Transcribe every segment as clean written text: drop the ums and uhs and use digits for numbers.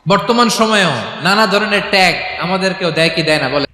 বর্তমান সময়েও নানা ধরনের ট্যাগ আমাদেরকেও দেয় কি দেয় না বলে?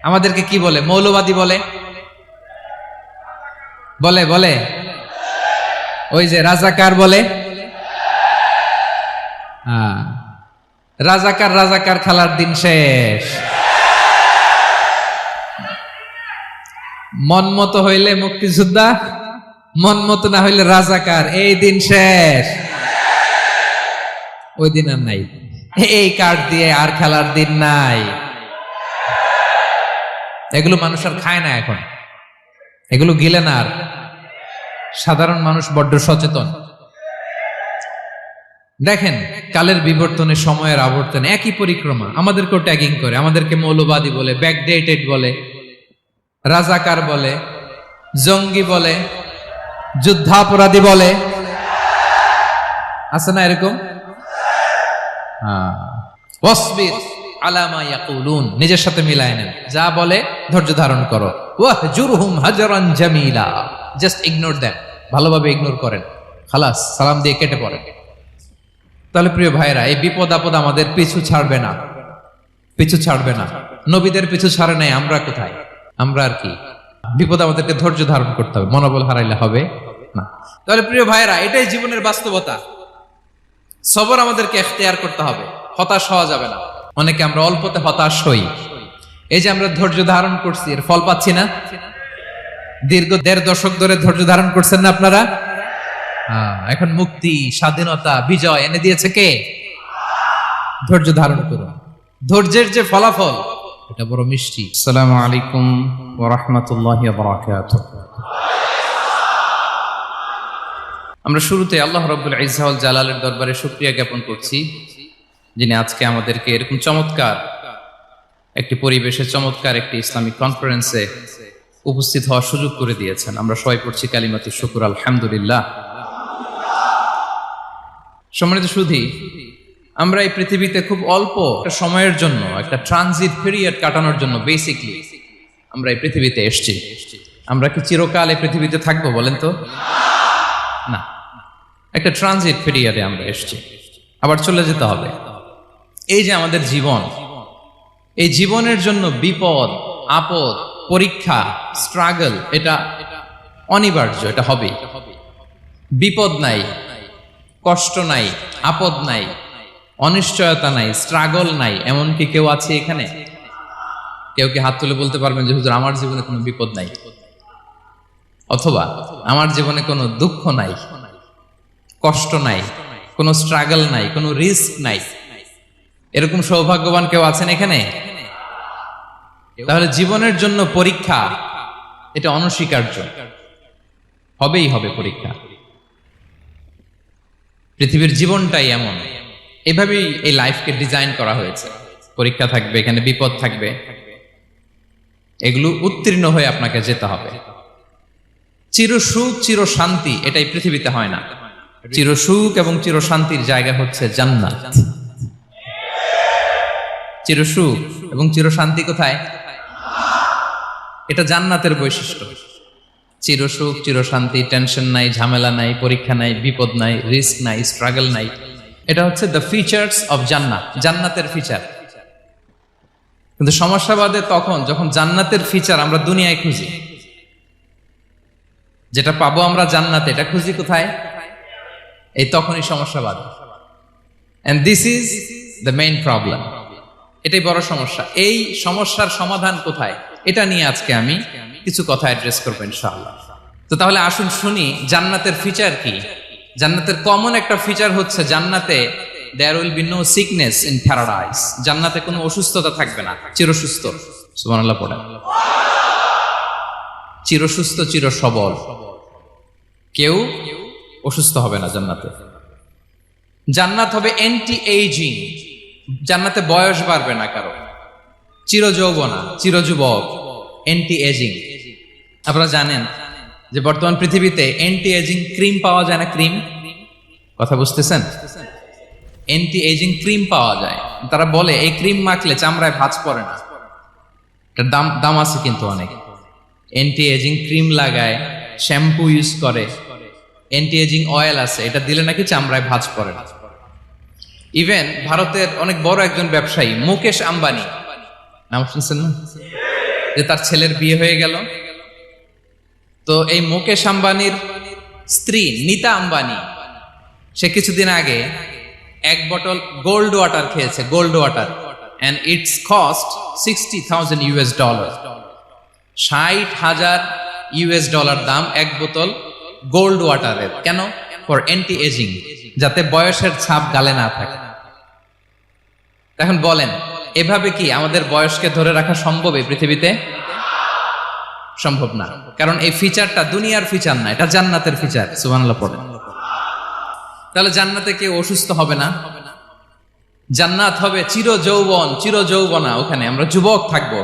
আমাদেরকে কি বলে? মৌলবাদী বলে, বলে বলে ওই যে রাজাকার বলে। হ্যাঁ, রাজাকার রাজাকার খেলার দিন শেষ। মন মতো হইলে মুক্তিযোদ্ধা, মন মতো না হইলে রাজাকার, এই দিন শেষ। ওই দিন আর নাই, এই কার্ড দিয়ে আর খেলার দিন নাই। এগুলো মানুষ আর খায় না এখন, এগুলো গিলে না আর। সাধারণ মানুষ বড্ড সচেতন। দেখেন, কালের বিবর্তনে, সময়ের আবর্তনে একই পরিক্রমা আমাদেরকেও ট্যাগিং করে, আমাদেরকে মৌলবাদী বলে, ব্যাকডেটেড বলে, রাজাকার বলে, জঙ্গি বলে, যুদ্ধাপরাধী বলে। আছে না এরকম? ওয়াসবির আলা মা ইয়াকুলুন, নিজের সাথে মিলায় নেন, যা বলে ধৈর্য ধারণ করো। ওয়াহজুরহুম হাজরান জামিলা, জাস্ট ইগনোর দেম, ভালোভাবে ইগনোর করেন, খালাস, সালাম দিয়ে কেটে পড়েন। তাহলে প্রিয় ভাইরা, এই বিপদ আপদ আমাদের পিছু ছাড়বে না, পিছু ছাড়বে না। নবীদের পিছু ছাড়ে নাই, আমরা কোথায়? আমরা আর কি? বিপদ আমাদেরকে ধৈর্য ধারণ করতে হবে, মনোবল হারাইলে হবে না। তাহলে প্রিয় ভাইরা, এটাই জীবনের বাস্তবতা। সবর আমাদেরকে এখতিয়ার করতে হবে, হতাশ হওয়া যাবে না। অনেকে আমরা অল্পতে হতাশ হই। এই যে আমরা ধৈর্য ধারণ করছি, এর ফল পাচ্ছি না। দীর্ঘ 1.5 দশক ধরে ধৈর্য ধারণ করছেন না আপনারা? এখন মুক্তি, স্বাধীনতা, বিজয় এনে দিয়েছে কে? ধৈর্য ধারণ করুন। ধৈর্যের যে ফলাফল, এটা বড় মিষ্টি। আসসালামু আলাইকুম ওয়া রাহমাতুল্লাহি ওয়া বারাকাতুহু। আমরা শুরুতে আল্লাহ রাব্বুল ইজ্জা ওয়াল জালালের দরবারে শুকরিয়া জ্ঞাপন করছি, যিনি আজকে আমাদেরকে এরকম চমৎকার একটি পরিবেশে, চমৎকার একটি ইসলামিক কনফারেন্সে উপস্থিত হওয়ার সুযোগ করে দিয়েছেন। আমরা সবাই পড়ছি কালিমাতুশ শুকর, আলহামদুলিল্লাহ। সম্মানিত সুধী, আমরা এই পৃথিবীতে খুব অল্প একটা সময়ের জন্য, একটা ট্রানজিট পিরিয়ড কাটানোর জন্য বেসিকলি আমরা এই পৃথিবীতে এসেছি। আমরা কি চিরকাল এই পৃথিবীতে থাকবো বলেন তো? না, একটা ট্রানজিট পিরিয়ডে আমরা এসেছি, আবার চলে যেতে হবে। এই যে আমাদের জীবন, এই জীবনের জন্য বিপদ আপদ, পরীক্ষা, স্ট্রাগল, এটা অনিবার্য, এটা হবে। বিপদ নাই, কষ্ট নাই, আপদ নাই, অনিশ্চয়তা নাই, স্ট্রাগল নাই, এমনকি কেউ আছে এখানে? কেউ কি হাত তুলে বলতে পারবেন যে হুজুর আমার জীবনে কোনো বিপদ নাই, অথবা আমার জীবনে কোনো দুঃখ নাই, কষ্ট নাই, কোনো স্ট্রাগল নাই, কোনো রিস্ক নাই? এরকম সৌভাগ্যবান কেউ আছেন এখানে? তাহলে জীবনের জন্য পরীক্ষা, এটা অনস্বীকার্য, হবেই হবে পরীক্ষা। পৃথিবীর জীবনটাই এমন, এভাবেই এই লাইফকে ডিজাইন করা হয়েছে। পরীক্ষা থাকবে, এখানে বিপদ থাকবে, এগুলো উত্তীর্ণ হয়ে আপনাকে যেতে হবে। চির সুখ, চির শান্তি, এটাই পৃথিবীতে হয় না। চির সুখ এবং চির শান্তির জায়গা হচ্ছে জান্নাত। চির সুখ এবং চির শান্তি কোথায়? এটা জান্নাতের বৈশিষ্ট্য। চির সুখ, চির শান্তি, টেনশন নাই, ঝামেলা নাই, পরীক্ষা নাই, বিপদ নাই, রিস্ক নাই, স্ট্রাগল নাই, এটা হচ্ছে দ্য ফিচার্স অফ জান্নাত, জান্নাতের ফিচার। কিন্তু সমস্যা বাদে তখন যখন জান্নাতের ফিচার আমরা দুনিয়ায় খুঁজি, যেটা পাবো আমরা জান্নাতে, এটা খুঁজি কোথায়? এই তখনই সমস্যা বাদে। And this is the main problem. এটাই বড় সমস্যা। এই সমস্যার সমাধান কোথায়, এটা নিয়ে আজকে আমি কিছু কথা অ্যাড্রেস করবো ইনশাআল্লাহ। তো তাহলে আসুন শুনি জান্নাতের ফিচার কি। জান্নাতের কমন একটা ফিচার হচ্ছে জান্নাতে there will be no sickness in paradise. জান্নাতে কোনো অসুস্থতা থাকবে না, চিরসুস্থ। সুবহানাল্লাহ পড়েন। চিরসুস্থ, চির সবল, কেউ অসুস্থ হবে না জান্নাতে। জান্নাত হবে অ্যান্টি এইজিং, জান্নাতে বয়স বাড়বে না কারো, চির যৌবনা, চির যুবক, অ্যান্টি এজিং। আপনারা জানেন যে বর্তমান পৃথিবীতে অ্যান্টি এজিং ক্রিম পাওয়া যায় না? ক্রিম, কথা বুঝতেছেন? অ্যান্টি এজিং ক্রিম পাওয়া যায়। তারা বলে এই ক্রিম মাখলে চামড়ায় ভাঁজ পড়ে না। এটার দাম আছে কিন্তু অনেক। অ্যান্টি এজিং ক্রিম লাগায়, শ্যাম্পু ইউজ করে, অ্যান্টি এজিং অয়েল আছে, এটা দিলে নাকি চামড়ায় ভাঁজ পড়ে না। ইভেন ভারতের অনেক বড় একজন ব্যবসায়ী মুকেশ আম্বানি, নাম শুনছেন না, যে তার ছেলের বিয়ে হয়ে গেল। তো এই মুকেশ আম্বানির স্ত্রী নীতা আম্বানি, সে কিছুদিন আগে 1 বটল গোল্ড ওয়াটার খেয়েছে, gold water, and it's cost $60,000। $60,000 দাম 1 বোতল গোল্ড ওয়াটারের। কেন? ফর অ্যান্টি এজিং, যাতে বয়সের ছাপ গালে না থাকে। এখন বলেন, এভাবে কি আমাদের বয়সকে ধরে রাখা সম্ভব এই পৃথিবীতে? সম্ভব না, কারণ এই ফিচারটা দুনিয়ার ফিচার না, এটা জান্নাতের ফিচার। সুবহানাল্লাহ পড়েন। তাহলে জান্নাতে কেউ অসুস্থ হবে না, জান্নাত হবে চির যৌবন, চির যৌবনা। ওখানে আমরা যুবক থাকবো,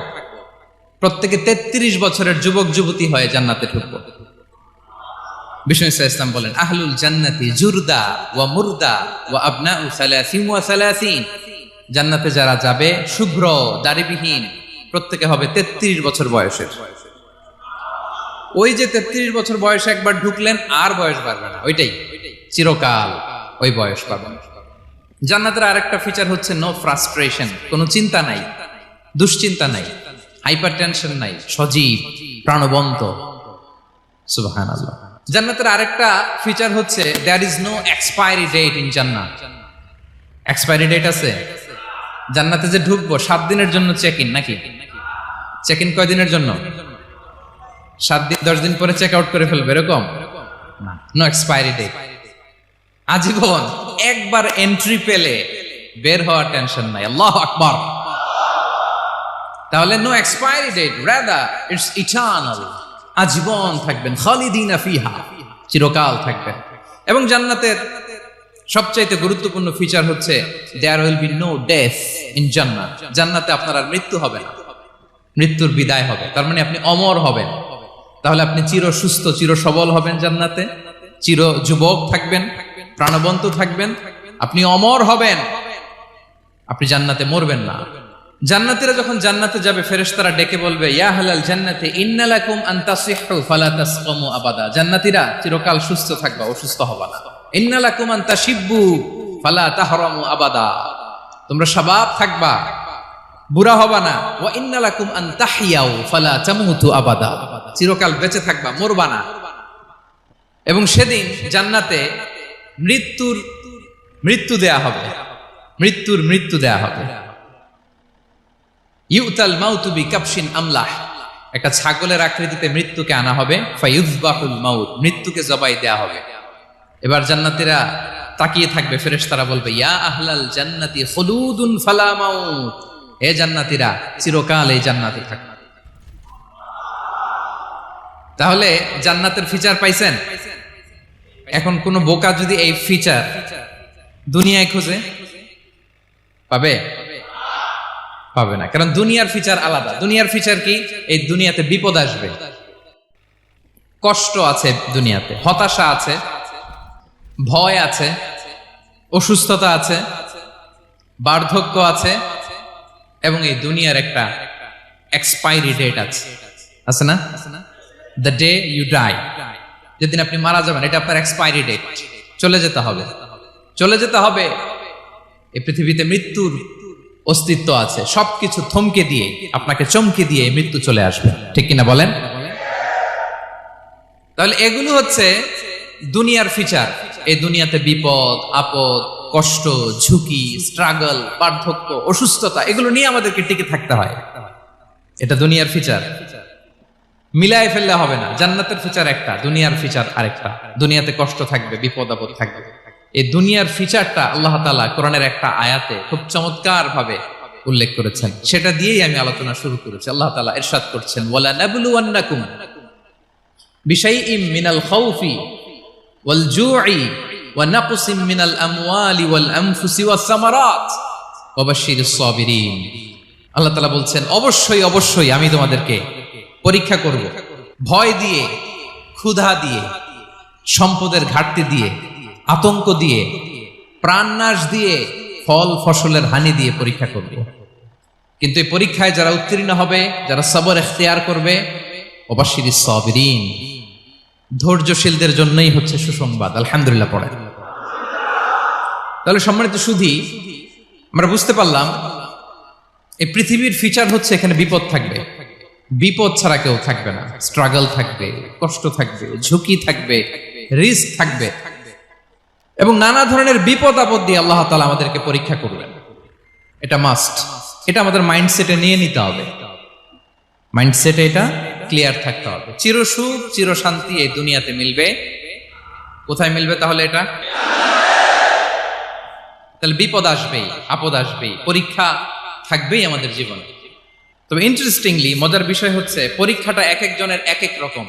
প্রত্যেকে 33 বছরের যুবক যুবতী হয়ে জান্নাতে ঢুকবো। বিষ্ণু ইসলাম বলেন, আহলুল জান্নাতি জুরদা ওয়া মুরদা ওয়া আবনাউ সালাসিন ওয়া সালাসিন। জান্নাতে যারা যাবে শুভ্র দাড়িবিহীন, প্রত্যেকে হবে 33 বছর বয়সের। ওই যে 33 বছর বয়সে একবার ঢুকলেন, আর বয়স বাড়বে না, ওইটাই চিরকাল ওই বয়স পাবেন। জান্নাতের আরেকটা ফিচার হচ্ছে নো ফ্রাস্ট্রেশন, কোনো চিন্তা নাই, দুশ্চিন্তা নাই, হাইপার টেনশন নাই, সজীব প্রাণবন্ত। সুবহানাল্লাহ। জান্নাতের আরেকটা ফিচার হচ্ছে there is no expiry date in জান্নাত। এক্সপায়ারি ডেট আছে? জান্নাতে যে ঢুকবো 7 দিনের জন্য চেক ইন, নাকি? চেক ইন কয় দিনের জন্য? 7 দিন, 10 দিন পরে চেক আউট করে ফেলবে, এরকম না। নো এক্সপায়ারি ডেট, আজীবন। একবার এন্ট্রি পেলে বের হওয়ার টেনশন নাই। আল্লাহু আকবার। তাহলে no expiry date, rather it's eternal, আজীবন থাকবেন, খালিদিনা ফিহা, চিরকাল থাকবেন। এবং জান্নাতের সবচাইতে গুরুত্বপূর্ণ ফিচার হচ্ছে there will be no death in জান্নাত। জান্নাতে আপনার আর মৃত্যু হবে না, মৃত্যুর বিদায় হবে। তার মানে আপনি অমর হবেন। তাহলে আপনি চির সুস্থ, চির সবল হবেন জান্নাতে, চির যুবক থাকবেন, প্রাণবন্ত থাকবেন, আপনি অমর হবেন, আপনি জান্নাতে মরবেন না। জান্নাতীরা যখন জান্নাতে যাবে, ফেরেশতারা ডেকে বলবে, ইয়া আহলাল জান্নাতি ইন্না লাকুম আন তাসিহু ফালা তাসকামু আবাদা। জান্নাতীরা চিরকাল সুস্থ থাকবা, অসুস্থ হবা না। ইন্না লাকুম আন তাশিব্বু ফালা তাহরামু আবাদা, তোমরা শাবাব থাকবা, বুড়া হবা না। ওয়া ইন্না লাকুম আন তাহইয়াউ ফালা তামুতু আবাদা, চিরকাল বেঁচে থাকবা, মরবা না। এবং সেদিন জান্নাতে মৃত্যু দেয়া হবে, মৃত্যু দেয়া হবে। ইউতাল মাউতু বিকাবশিন আমলাহ, একটা ছাগলের আকৃতিতে মৃত্যুকে আনা হবে। ফায়ুযবাহুল মাউত, মৃত্যুকে জবাই দেয়া হবে। এবার জান্নাতীরা তাকিয়ে থাকবে, ফেরেশতারা বলবে, ইয়া আহলাল জান্নাতি খুলুদুন ফালা মাউত, হে জান্নাতীরা চিরকাল এই জান্নাতে থাকবে। তাহলে জান্নাতের ফিচার পাইছেন। এখন কোন বোকা যদি এই ফিচার দুনিয়ায় খোঁজে, পাবে? পাবে না, কারণ দুনিয়ার ফিচার আলাদা। দুনিয়ার ফিচার কি? এই দুনিয়াতে বিপদ আসবে, কষ্ট আছে দুনিয়াতে, হতাশা আছে, ভয় আছে, অসুস্থতা আছে, বার্ধক্য আছে, এবং এই দুনিয়ার একটা এক্সপায়ারি ডেট আছে না? দ্য ডে ইউ ডাই, যেদিন আপনি মারা যাবেন, এটা আপনার এক্সপায়ারি ডেট। চলে যেতে হবে, চলে যেতে হবে। এই পৃথিবীতে মৃত্যুর অস্তিত্ব আছে। সবকিছু থমকে দিয়ে, আপনাকে চমকে দিয়ে মৃত্যু চলে আসবে, ঠিক কিনা বলেন? তাহলে এগুলো হচ্ছে দুনিয়ার ফিচার। এই দুনিয়াতে বিপদ আপদ, কষ্ট, ঝুঁকি, স্ট্রাগল, বার্ধক্য, অসুস্থতা, এগুলো নিয়ে আমাদেরকে টিকে থাকতে হয়। এটা দুনিয়ার ফিচার, মিলায় ফেললে হবে না। জান্নাতের ফিচার একটা, দুনিয়ার ফিচার আরেকটা। দুনিয়াতে কষ্ট থাকবে, বিপদ আপদ থাকবে। এই দুনিয়ার ফিচারটা আল্লাহ তাআলা কোরআনের একটা আয়াতে খুব চমৎকার ভাবে উল্লেখ করেছেন। সেটা দিয়েই আমি আলোচনা শুরু করেছি। আল্লাহ তাআলা ইরশাদ করছেন, ওয়ালা নাবলুওয়ান্নাকুম বিশাইইম মিনাল খাউফি ওয়াল জু'i ওয়া নাকসিম মিনাল আমওয়ালি ওয়াল আনফুসি ওয়াস সামারাত ওয়া বাশশিরিস সাবিরিন। আল্লাহ তাআলা বলছেন, অবশ্যই অবশ্যই আমি তোমাদেরকে পরীক্ষা করব, ভয় দিয়ে, ক্ষুধা দিয়ে, সম্পদের ঘাটতি দিয়ে, আতঙ্ক দিয়ে, প্রাণনাশ দিয়ে, ফল ফসলের হানি দিয়ে পরীক্ষা করব। কিন্তু এই পরীক্ষায় যারা উত্তীর্ণ হবে, যারা সবর ইখতিয়ার করবে, ওয়াবাশশিরিস সাবিরিন, ধৈর্যশীলদের জন্যই হচ্ছে সুসংবাদ। আলহামদুলিল্লাহ পড়ে। তাহলে সম্মানিত সুধী, আমরা বুঝতে পারলাম এই পৃথিবীর ফিচার হচ্ছে এখানে বিপদ থাকবে, বিপদ ছাড়া কেউ থাকবে না। স্ট্রাগল থাকবে, কষ্ট থাকবে, ঝুঁকি থাকবে, রিস্ক থাকবে, এবং নানা ধরনের বিপদ আপদ দিয়ে আল্লাহ তাআলা আমাদেরকে পরীক্ষা করবেন। এটা মাস্ট, এটা আমাদের মাইন্ডসেটে নিয়ে নিতে হবে, মাইন্ডসেটে এটা ক্লিয়ার থাকতে হবে। চিরসুখ চিরশান্তি এই দুনিয়াতে মিলবে, কোথায় মিলবে তাহলে এটা? তাহলে বিপদ আসবেই, আপদ আসবেই, পরীক্ষা থাকবেই আমাদের জীবনে। তবে ইন্টারেস্টিংলি মজার বিষয় হচ্ছে পরীক্ষাটা এক একজনের এক এক রকম।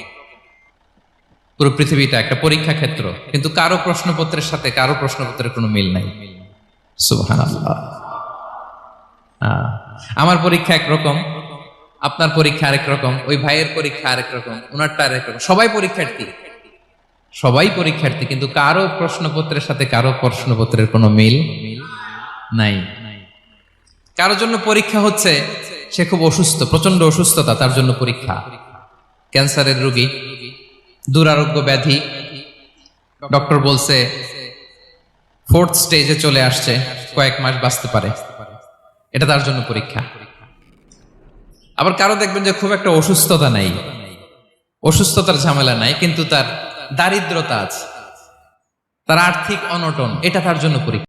পুরো পৃথিবীটা একটা পরীক্ষা ক্ষেত্র, কিন্তু কারো প্রশ্নপত্রের সাথে কারো প্রশ্নপত্রের কোনো মিল নাই। সুবহানাল্লাহ। আমার পরীক্ষা একরকম, আপনার পরীক্ষা আরেক রকম, ওই ভাইয়ের পরীক্ষা আরেক রকম, ওনারটা আরেক রকম। সবাই পরীক্ষার্থী, সবাই পরীক্ষার্থী, কিন্তু কারো প্রশ্নপত্রের সাথে কারো প্রশ্নপত্রের কোনো মিল নাই। কারো জন্য পরীক্ষা হচ্ছে সে খুব অসুস্থ, প্রচন্ড অসুস্থতা, তার জন্য পরীক্ষা। ক্যান্সারের রোগী, দুরারোগ্য ব্যাধি, ডক্টর বলছে 4th স্টেজে চলে আসছে, কয়েক মাস বাঁচতে পারে, এটা তার জন্য পরীক্ষা। আবার কারো দেখবেন যে খুব একটা অসুস্থতা নাই, অসুস্থতার ঝামেলা নাই, কিন্তু তার দারিদ্রতা আছে, তার আর্থিক অনটন, এটা তার জন্য পরীক্ষা।